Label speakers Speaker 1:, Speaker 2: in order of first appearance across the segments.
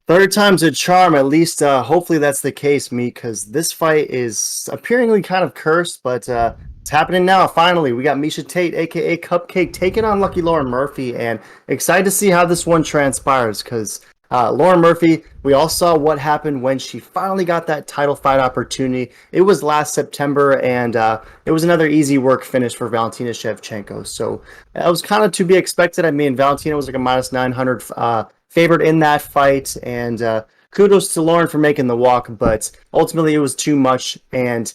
Speaker 1: Third time's a charm. At least, hopefully that's the case, me, because this fight is appearingly kind of cursed, but it's happening now. Finally, we got Miesha Tate, aka Cupcake, taking on Lucky Lauren Murphy, and excited to see how this one transpires. Because Lauren Murphy, we all saw what happened when she finally got that title fight opportunity. It was last September, and it was another easy work finish for Valentina Shevchenko. So that was kind of to be expected. I mean, Valentina was like a minus 900. Favored in that fight, and kudos to Lauren for making the walk, but ultimately it was too much, and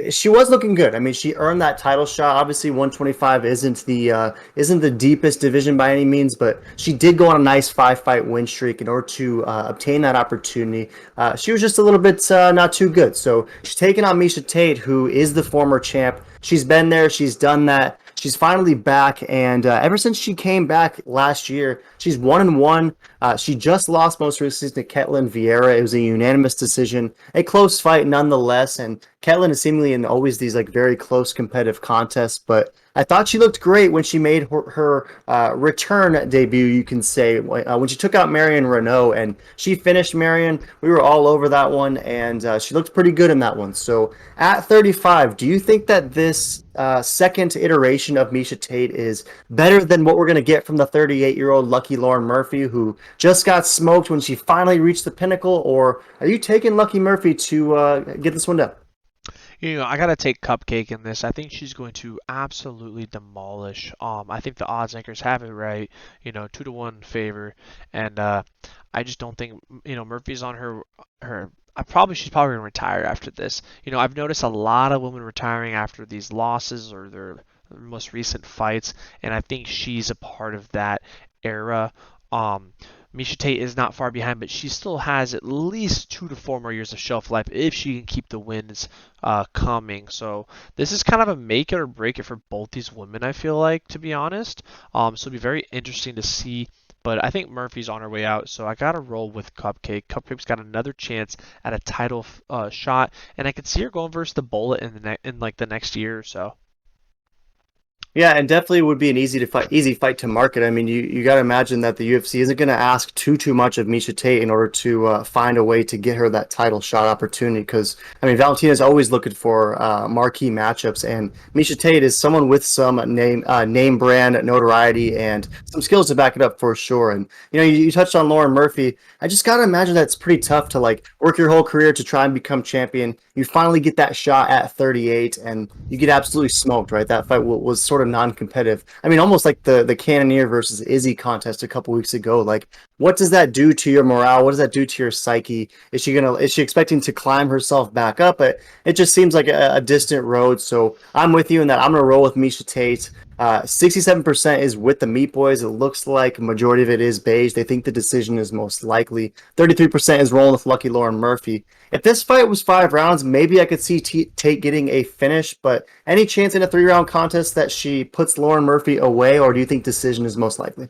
Speaker 1: she was looking good. I mean, she earned that title shot. Obviously, 125 isn't the deepest division by any means, but she did go on a nice 5-fight win streak in order to obtain that opportunity. She was just a little bit not too good, so she's taking on Miesha Tate, who is the former champ. She's been there, she's done that. She's finally back, and ever since she came back last year, she's 1-1. She just lost most recently to Ketlin Vieira. It was a unanimous decision, a close fight nonetheless. And Ketlin is seemingly in always these like very close competitive contests, but I thought she looked great when she made her return debut, you can say, when she took out Marion Renault, and she finished Marion. We were all over that one, and she looked pretty good in that one. So at 35, do you think that this second iteration of Miesha Tate is better than what we're going to get from the 38-year-old Lucky Lauren Murphy, who just got smoked when she finally reached the pinnacle? Or are you taking Lucky Murphy to get this one done?
Speaker 2: I gotta take Cupcake in this. I think she's going to absolutely demolish. I think the odds makers have it right. 2-1 favor, and I just don't think Murphy's on her. She's probably gonna retire after this. I've noticed a lot of women retiring after these losses or their most recent fights, and I think she's a part of that era. Miesha Tate is not far behind, but she still has at least 2 to 4 more years of shelf life if she can keep the wins coming. So this is kind of a make it or break it for both these women, I feel like, to be honest. So it'll be very interesting to see. But I think Murphy's on her way out, so I gotta roll with Cupcake. Cupcake's got another chance at a title shot, and I could see her going versus the Bullet in like the next year or so.
Speaker 1: Yeah, and definitely would be an easy fight to market. I mean, you got to imagine that the UFC isn't going to ask too much of Miesha Tate in order to find a way to get her that title shot opportunity. Because I mean, Valentina's always looking for marquee matchups, and Miesha Tate is someone with some name brand notoriety and some skills to back it up for sure. And you touched on Lauren Murphy. I just got to imagine that it's pretty tough to like work your whole career to try and become champion. You finally get that shot at 38, and you get absolutely smoked. Right, that fight was sort of non-competitive. I mean, almost like the Cannonier versus Izzy contest a couple weeks ago. Like, what does that do to your morale? What does that do to your psyche? Is she expecting to climb herself back up? But it just seems like a distant road. So I'm with you in that. I'm gonna roll with Miesha Tate. 67% is with the Meat Boys. It looks like majority of it is beige. They think the decision is most likely. 33% is rolling with Lucky Lauren Murphy. If this fight was 5 rounds, maybe I could see Tate getting a finish, but any chance in a 3-round contest that she puts Lauren Murphy away, or do you think decision is most likely?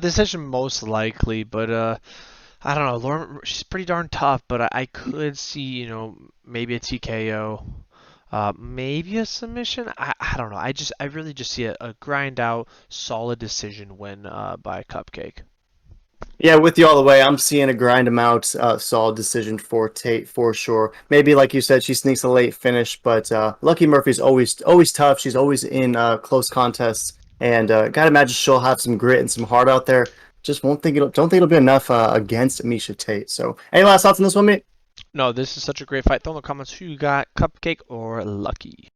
Speaker 2: Decision most likely, but I don't know. Lauren, she's pretty darn tough, but I could see, maybe a TKO, maybe a submission. I don't know. I really just see a grind out, solid decision win by Cupcake.
Speaker 1: Yeah, with you all the way. I'm seeing a grind them out, solid decision for Tate for sure. Maybe like you said, she sneaks a late finish, but Lucky Murphy's always tough. She's always in close contests, and gotta imagine she'll have some grit and some heart out there. Just don't think it'll be enough against Miesha Tate. So, any last thoughts on this one, mate?
Speaker 2: No, this is such a great fight. Throw in the comments who you got, Cupcake or Lucky.